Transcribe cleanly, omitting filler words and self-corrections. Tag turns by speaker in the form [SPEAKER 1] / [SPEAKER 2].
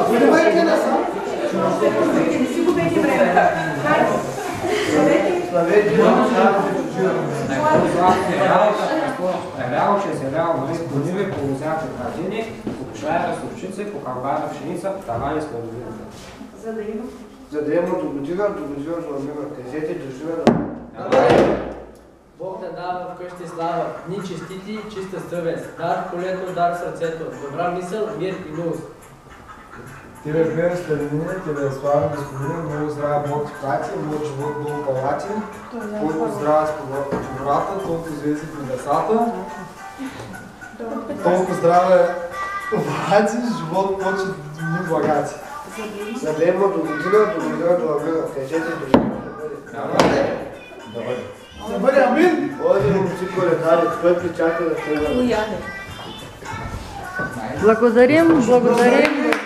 [SPEAKER 1] Внимайте на сам.
[SPEAKER 2] Не си губете време.
[SPEAKER 1] Славете.
[SPEAKER 3] Реал, че се реал, по ниви, по лузяти градини, по пшаера с овчици, по камбана пшеница, тавани с градовината.
[SPEAKER 2] За да има
[SPEAKER 1] до година зламива. Кажете, дожива
[SPEAKER 4] Бог да дава вкъщи слава, дни честити, чиста съвест, дар в полето, дар в сърцето, добра мисъл, мир и милост.
[SPEAKER 5] Тебе гледам старинина, тебе славим Господина, много здрава Бог ти прати, много живот, много палати, колко здрава с гората, толкова звезди по небесата, толкова здраве обрати, живот почет ни благати.
[SPEAKER 1] За да има до година зламива. Кажете, дожива да бъде.
[SPEAKER 5] Да бъде амин!
[SPEAKER 1] Оди му си коледари, той причака да тръгва.
[SPEAKER 6] Благодарим, благодарим.